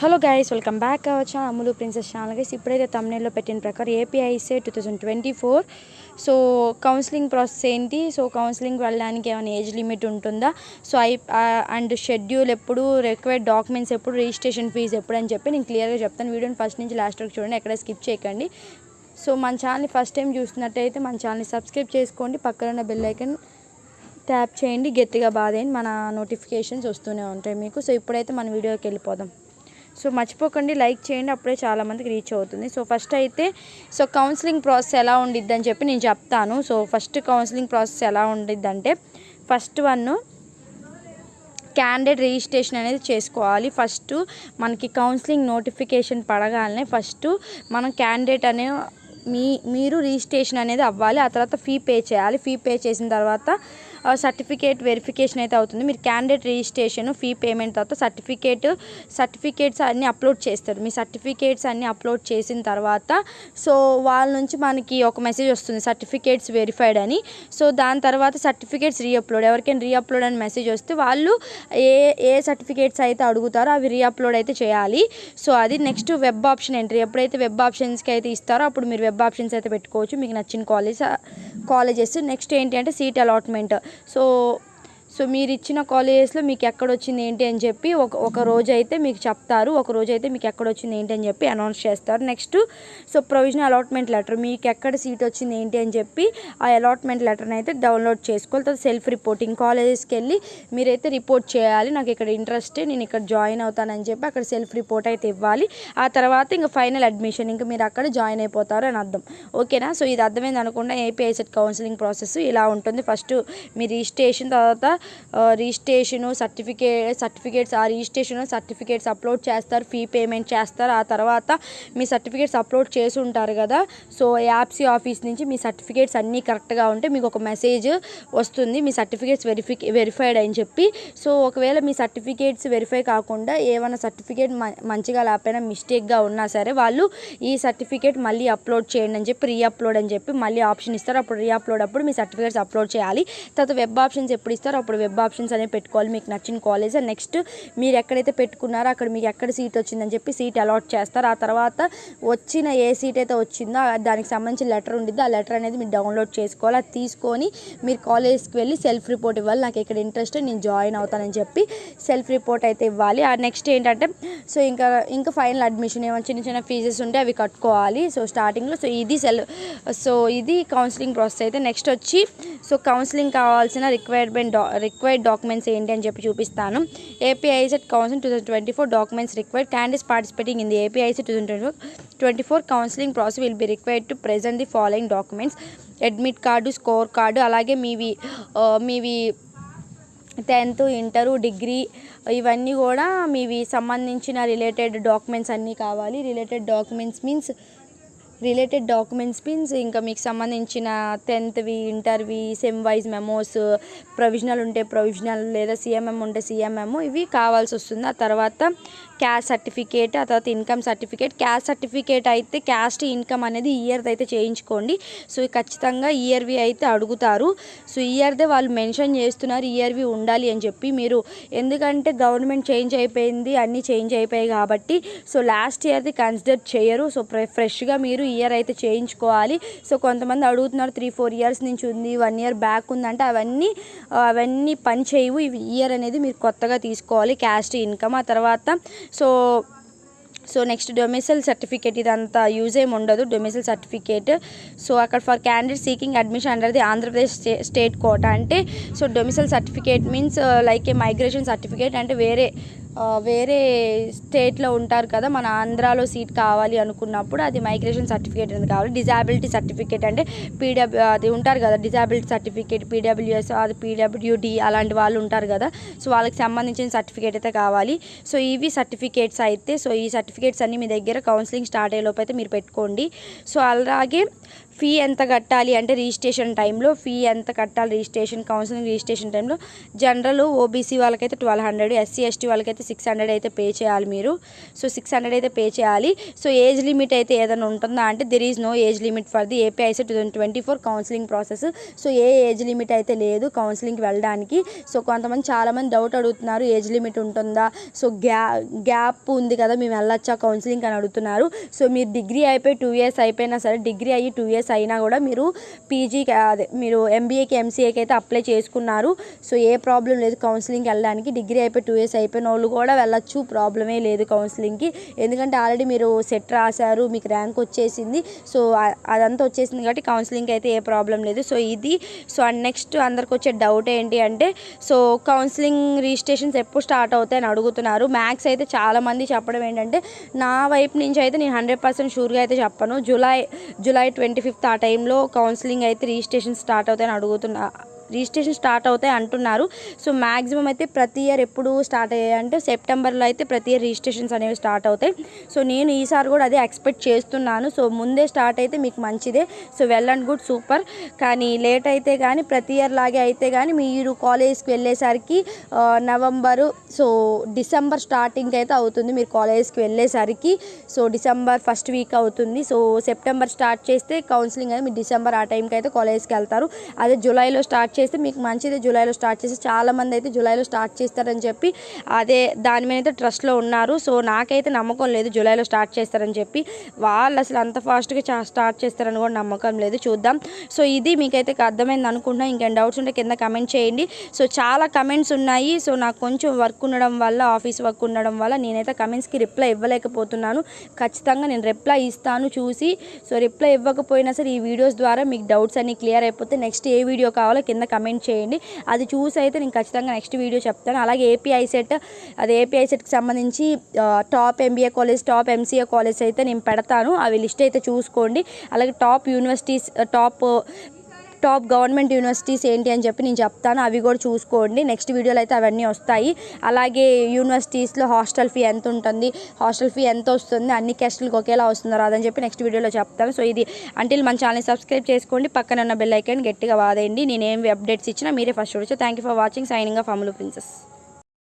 Hello guys, welcome back our channel Ammulu princess channel. Guys ఇప్పుడైతే thumbnail లో పెట్టిన ప్రకారం APISET 2024 సో కౌన్సిలింగ్ ప్రాసెస్ ఏంటి, సో కౌన్సిలింగ్ వెళ్ళడానికి ఏమైనా ఏజ్ లిమిట్ ఉంటుందా, సో అండ్ షెడ్యూల్ ఎప్పుడు, రిక్వైర్డ్ డాక్యుమెంట్స్ ఎప్పుడు, రిజిస్ట్రేషన్ ఫీజు ఎప్పుడు అని చెప్పి నేను క్లియర్గా చెప్తాను. వీడియోని ఫస్ట్ నుంచి లాస్ట్ వరకు చూడండి, ఎక్కడ స్కిప్ చేయకండి. సో మన ఛానల్ని ఫస్ట్ టైం చూస్తున్నట్టయితే మన ఛానల్ని సబ్స్క్రైబ్ చేసుకోండి, పక్కన ఉన్న బెల్ ఐకాన్ ట్యాప్ చేయండి, గట్టిగా బాదేయండి, మన నోటిఫికేషన్స్ వస్తూనే ఉంటాయి మీకు. సో ఇప్పుడైతే మన వీడియోకి వెళ్ళిపోదాం. సో మర్చిపోకండి, లైక్ చేయండి, అప్పుడే చాలామందికి రీచ్ అవుతుంది. సో ఫస్ట్ అయితే సో కౌన్సిలింగ్ ప్రాసెస్ ఎలా ఉండిద్ది అని చెప్పి నేను చెప్తాను. సో ఫస్ట్ కౌన్సిలింగ్ ప్రాసెస్ ఎలా ఉండిద్ది అంటే, ఫస్ట్ వన్ క్యాండిడేట్ రిజిస్ట్రేషన్ అనేది చేసుకోవాలి. ఫస్ట్ మనకి కౌన్సిలింగ్ నోటిఫికేషన్ పడగానే ఫస్ట్ మనం క్యాండిడేట్ అనే మీరు రిజిస్ట్రేషన్ అనేది అవ్వాలి. ఆ తర్వాత ఫీ పే చేయాలి. ఫీ పే చేసిన తర్వాత సర్టిఫికేట్ వెరిఫికేషన్ అయితే అవుతుంది. మీరు క్యాండిడేట్ రిజిస్ట్రేషన్, ఫీ పేమెంట్ తర్వాత సర్టిఫికేట్స్ అన్నీ అప్లోడ్ చేస్తారు. మీ సర్టిఫికేట్స్ అన్నీ అప్లోడ్ చేసిన తర్వాత సో వాళ్ళ నుంచి మనకి ఒక మెసేజ్ వస్తుంది, సర్టిఫికేట్స్ వెరిఫైడ్ అని. సో దాని తర్వాత సర్టిఫికేట్స్ రీఅప్లోడ్, ఎవరికైనా రీఅప్లోడ్ అని మెసేజ్ వస్తే వాళ్ళు ఏ సర్టిఫికేట్స్ అయితే అడుగుతారో అవి రీఅప్లోడ్ అయితే చేయాలి. సో అది నెక్స్ట్ వెబ్ ఆప్షన్ ఎంట్రీ. ఎప్పుడైతే వెబ్ ఆప్షన్స్కి అయితే ఇస్తారో అప్పుడు మీరు వెబ్ ఆప్షన్స్ అయితే పెట్టుకోవచ్చు, మీకు నచ్చిన కాలేజెస్. నెక్స్ట్ ఏంటి అంటే సీట్ అలాట్మెంట్. సో మీరు ఇచ్చిన కాలేజెస్లో మీకు ఎక్కడొచ్చింది ఏంటి అని చెప్పి ఒక రోజు అయితే మీకు చెప్తారు, ఒక రోజు అయితే మీకు ఎక్కడొచ్చింది ఏంటి అని చెప్పి అనౌన్స్ చేస్తారు. Next so provisional allotment letter, మీకు ఎక్కడ సీట్ వచ్చింది ఏంటి అని చెప్పి ఆ అలాట్మెంట్ లెటర్ని అయితే డౌన్లోడ్ చేసుకోవాలి. తర్వాత సెల్ఫ్ రిపోర్టింగ్, కాలేజెస్కి వెళ్ళి మీరైతే రిపోర్ట్ చేయాలి, నాకు ఇక్కడ ఇంట్రెస్ట్, నేను ఇక్కడ జాయిన్ అవుతానని చెప్పి అక్కడ సెల్ఫ్ రిపోర్ట్ అయితే ఇవ్వాలి. ఆ తర్వాత ఇంకా ఫైనల్ అడ్మిషన్, ఇంకా మీరు అక్కడ జాయిన్ అయిపోతారు అని అర్థం. ఓకేనా? సో ఇది అర్థమైంది అనుకుంటా. APISET కౌన్సిలింగ్ ప్రాసెస్ ఇలా ఉంటుంది. ఫస్ట్ మీ రిజిస్ట్రేషన్, తర్వాత రిజిస్ట్రేషను సర్టిఫికేట్స్ అప్లోడ్ చేస్తారు, ఫీ పేమెంట్ చేస్తారు. ఆ తర్వాత మీ సర్టిఫికేట్స్ అప్లోడ్ చేసి ఉంటారు కదా, సో యాప్సీ ఆఫీస్ నుంచి మీ సర్టిఫికేట్స్ అన్నీ కరెక్ట్గా ఉంటే మీకు ఒక మెసేజ్ వస్తుంది, మీ సర్టిఫికేట్స్ వెరిఫైడ్ అని చెప్పి. సో ఒకవేళ మీ సర్టిఫికేట్స్ వెరిఫై కాకుండా ఏమైనా సర్టిఫికేట్ మంచిగా లేకపోయినా మిస్టేక్గా ఉన్నా సరే వాళ్ళు ఈ సర్టిఫికేట్ మళ్ళీ అప్లోడ్ చేయండి అని చెప్పి, రీఅప్లోడ్ అని చెప్పి మళ్ళీ ఆప్షన్ ఇస్తారు. అప్పుడు రీఅప్లోడ్ అప్పుడు మీ సర్టిఫికేట్స్ అప్లోడ్ చేయాలి. తర్వాత వెబ్ ఆప్షన్స్ ఎప్పుడు ఇస్తారో అప్పుడు వెబ్ ఆప్షన్స్ అనేవి పెట్టుకోవాలి, మీకు నచ్చిన కాలేజ్. నెక్స్ట్ మీరు ఎక్కడైతే పెట్టుకున్నారో అక్కడ మీకు ఎక్కడ సీట్ వచ్చిందని చెప్పి సీట్ అలాట్ చేస్తారు. ఆ తర్వాత వచ్చిన ఏ సీట్ అయితే వచ్చిందో దానికి సంబంధించిన లెటర్ ఉండిద్దో ఆ లెటర్ అనేది మీరు డౌన్లోడ్ చేసుకోవాలి. అది తీసుకొని మీరు కాలేజ్కి వెళ్ళి సెల్ఫ్ రిపోర్ట్ ఇవ్వాలి, నాకు ఇక్కడ ఇంట్రెస్ట్, నేను జాయిన్ అవుతానని చెప్పి సెల్ఫ్ రిపోర్ట్ అయితే ఇవ్వాలి. ఆ నెక్స్ట్ ఏంటంటే సో ఇంకా ఫైనల్ అడ్మిషన్, ఏమైనా చిన్న చిన్న ఫీజెస్ ఉంటే అవి కట్టుకోవాలి సో స్టార్టింగ్లో. సో ఇది కౌన్సిలింగ్ ప్రాసెస్ అయితే. నెక్స్ట్ వచ్చి సో కౌన్సిలింగ్ కావాల్సిన రిక్వైర్డ్ డాక్యుమెంట్స్ ఏంటి అని చెప్పి చూపిస్తాను. APISET counselling 2024 documents required. Candidates participating in the APISET 2024 counselling process will be required to present the following documents: admit card, score card, అలాగే మీవి 10th, ఇంటరు, డిగ్రీ, ఇవన్నీ కూడా మీవి సంబంధించిన రిలేటెడ్ డాక్యుమెంట్స్ అన్నీ కావాలి. రిలేటెడ్ డాక్యుమెంట్స్ మీన్స్ ఇంకా మీకు సంబంధించిన 10thవి, ఇంటర్వి, సెమ్ వైజ్ మెమోస్, ప్రొవిజనల్ ఉంటే ప్రొవిజనల్, లేదా CMM ఉంటే CMM, ఇవి కావాల్సి వస్తుంది. ఆ తర్వాత క్యాస్ట్ సర్టిఫికేట్, ఆ తర్వాత ఇన్కమ్ సర్టిఫికేట్. క్యాస్ట్ సర్టిఫికేట్ అయితే క్యాస్ట్ ఇన్కమ్ అనేది ఇయర్ది అయితే చేయించుకోండి. సో ఖచ్చితంగా ఇయర్వి అయితే అడుగుతారు. సో ఇయర్దే వాళ్ళు మెన్షన్ చేస్తున్నారు, ఇయర్వి ఉండాలి అని చెప్పి. మీరు ఎందుకంటే గవర్నమెంట్ చేంజ్ అయిపోయింది, అన్నీ చేంజ్ అయిపోయాయి కాబట్టి సో లాస్ట్ ఇయర్ది కన్సిడర్ చేయరు. సో ఫ్రెష్గా మీరు ఇయర్ అయితే చేయించుకోవాలి. సో కొంతమంది అడుగుతున్నారు 3-4 ఇయర్స్ నుంచి ఉంది, 1 ఇయర్ బ్యాక్ ఉందంటే అవన్నీ పని చేయవు. ఇయర్ అనేది మీరు కొత్తగా తీసుకోవాలి, క్యాస్ట్ ఇన్కమ్. ఆ తర్వాత సో నెక్స్ట్ డొమిసైల్ సర్టిఫికేట్, ఇదంతా యూజ్ ఏమి ఉండదు డొమిసైల్ సర్టిఫికేట్. సో అక్కడ for candidate seeking admission under the Andhra Pradesh state quota అంటే so domicile certificate means like a migration certificate, అంటే వేరే స్టేట్లో ఉంటారు కదా, మన ఆంధ్రాలో సీట్ కావాలి అనుకున్నప్పుడు అది మైగ్రేషన్ సర్టిఫికేట్ అనేది కావాలి. డిజాబిలిటీ సర్టిఫికేట్ అంటే అది ఉంటారు కదా, డిజాబిలిటీ సర్టిఫికేట్, PWS, అది PWD అలాంటి వాళ్ళు ఉంటారు కదా, సో వాళ్ళకి సంబంధించిన సర్టిఫికేట్ అయితే కావాలి. సో ఇవి సర్టిఫికేట్స్ అయితే. సో ఈ సర్టిఫికేట్స్ అన్నీ మీ దగ్గర కౌన్సిలింగ్ స్టార్ట్ అయ్యేలోపు అయితే మీరు పెట్టుకోండి. సో అలాగే ఫీ ఎంత కట్టాలి అంటే రిజిస్ట్రేషన్ టైంలో ఫీ ఎంత కట్టాలి, కౌన్సిలింగ్ రిజిస్ట్రేషన్ టైంలో జనరల్ ఓబీసీ వాళ్ళకైతే 1200, ఎస్సీ ఎస్టీ వాళ్ళకైతే 600 అయితే పే చేయాలి మీరు. సో 600 అయితే పే చేయాలి. సో ఏజ్ లిమిట్ అయితే ఏదైనా ఉంటుందా అంటే there is no age limit for the AP ICET 2024 counselling process. So ఏ ఏజ్ లిమిట్ అయితే లేదు కౌన్సిలింగ్కి వెళ్ళడానికి. సో కొంతమంది చాలామంది డౌట్ అడుగుతున్నారు, ఏజ్ లిమిట్ ఉంటుందా, సో గ్యాప్ ఉంది కదా మేము వెళ్ళొచ్చా కౌన్సిలింగ్ అని అడుగుతున్నారు. సో మీరు డిగ్రీ అయిపోయి 2 years అయిపోయినా సరే, డిగ్రీ అయ్యి 2 years అయినా కూడా మీరు పీజీకి అదే మీరు ఎంబీఏకి ఎంసీఏకి అయితే అప్లై చేసుకున్నారు. సో ఏ ప్రాబ్లం లేదు కౌన్సిలింగ్కి వెళ్ళడానికి. డిగ్రీ అయిపోయి 2 years అయిపోయిన వాళ్ళు కూడా వెళ్ళొచ్చు, ప్రాబ్లమే లేదు కౌన్సిలింగ్కి. ఎందుకంటే ఆల్రెడీ మీరు సెట్ రాశారు, మీకు ర్యాంక్ వచ్చేసింది. సో అదంతా వచ్చేసింది కాబట్టి కౌన్సిలింగ్కి అయితే ఏ ప్రాబ్లం లేదు. సో ఇది సో అండ్ నెక్స్ట్ అందరికి వచ్చే డౌట్ ఏంటి అంటే సో కౌన్సిలింగ్ రిజిస్ట్రేషన్స్ ఎప్పుడు స్టార్ట్ అవుతాయని అడుగుతున్నారు. మ్యాథ్స్ అయితే చాలామంది చెప్పడం ఏంటంటే నా వైపు నుంచి అయితే నేను 100% షూర్గా అయితే చెప్పను. జూలై 25th ఆ టైంలో కౌన్సిలింగ్ అయితే రిజిస్ట్రేషన్ స్టార్ట్ అవుతాయి అంటున్నారు. సో మ్యాక్సిమం అయితే ప్రతి ఇయర్ ఎప్పుడు స్టార్ట్ అయ్యాయి అంటే సెప్టెంబర్లో అయితే ప్రతి ఇయర్ రిజిస్ట్రేషన్స్ అనేవి స్టార్ట్ అవుతాయి. సో నేను ఈసారి కూడా అదే ఎక్స్పెక్ట్ చేస్తున్నాను. సో ముందే స్టార్ట్ అయితే మీకు మంచిదే. So well and good, super. కానీ లేట్ అయితే కానీ ప్రతి ఇయర్ లాగే అయితే కానీ మీరు కాలేజ్కి వెళ్ళేసరికి నవంబరు డిసెంబర్ స్టార్టింగ్ అయితే అవుతుంది మీరు కాలేజ్కి వెళ్ళేసరికి. సో డిసెంబర్ ఫస్ట్ వీక్ అవుతుంది. సో సెప్టెంబర్ స్టార్ట్ చేస్తే కౌన్సిలింగ్ అయితే మీరు డిసెంబర్ ఆ టైంకి అయితే కాలేజ్కి వెళ్తారు. అదే జూలైలో స్టార్ట్ చేస్తే మీకు మంచిది. జూలైలో స్టార్ట్ చేసి చాలామంది అయితే జూలైలో స్టార్ట్ చేస్తారని చెప్పి అదే దాని మీద అయితే ట్రస్ట్లో ఉన్నారు. సో నాకైతే నమ్మకం లేదు జూలైలో స్టార్ట్ చేస్తారని చెప్పి. వాళ్ళు అసలు అంత ఫాస్ట్గా స్టార్ట్ చేస్తారని కూడా నమ్మకం లేదు. చూద్దాం. సో ఇది మీకైతే అర్థమైంది అనుకుంటున్నా. ఇంకేం డౌట్స్ ఉంటే కింద కమెంట్ చేయండి. సో చాలా కమెంట్స్ ఉన్నాయి. సో నాకు కొంచెం వర్క్ ఉండడం వల్ల, ఆఫీస్ వర్క్ ఉండడం వల్ల నేనైతే కమెంట్స్కి రిప్లై ఇవ్వలేకపోతున్నాను. ఖచ్చితంగా నేను రిప్లై ఇస్తాను చూసి. సో రిప్లై ఇవ్వకపోయినా సరే ఈ వీడియోస్ ద్వారా మీకు డౌట్స్ అన్నీ క్లియర్ అయిపోతే నెక్స్ట్ ఏ వీడియో కావాలో కింద కమెంట్ చేయండి. అది చూసి అయితే నేను ఖచ్చితంగా నెక్స్ట్ వీడియో చెప్తాను. అలాగే ఏపీఐసెట్కి సంబంధించి top MBA college, top MCA college అయితే నేను పెడతాను. అవి లిస్ట్ అయితే చూసుకోండి. అలాగే top universities, top government universities ఏంటి అని చెప్పి నేను చెప్తాను. అవి కూడా చూసుకోండి. నెక్స్ట్ వీడియోలో అయితే అవన్నీ వస్తాయి. అలాగే యూనివర్సిటీస్లో హాస్టల్ ఫీ ఎంత ఉంటుంది, హాస్టల్ ఫీ ఎంత వస్తుంది, అన్ని క్యాస్టులకు ఒకేలా వస్తుందో రాదని చెప్పి నెక్స్ట్ వీడియోలో చెప్తాను. సో ఇది అంటిల్ మన ఛానల్ని సబ్స్క్రైబ్ చేసుకోండి. పక్కన ఉన్న బెల్ ఐకాన్ గట్టిగా వాదేయండి. నేను ఏం అప్డేట్స్ ఇచ్చినా మీరే ఫస్ట్ చూడొచ్చు. Thank you for watching. Signing off అమలు ప్రిన్సెస్.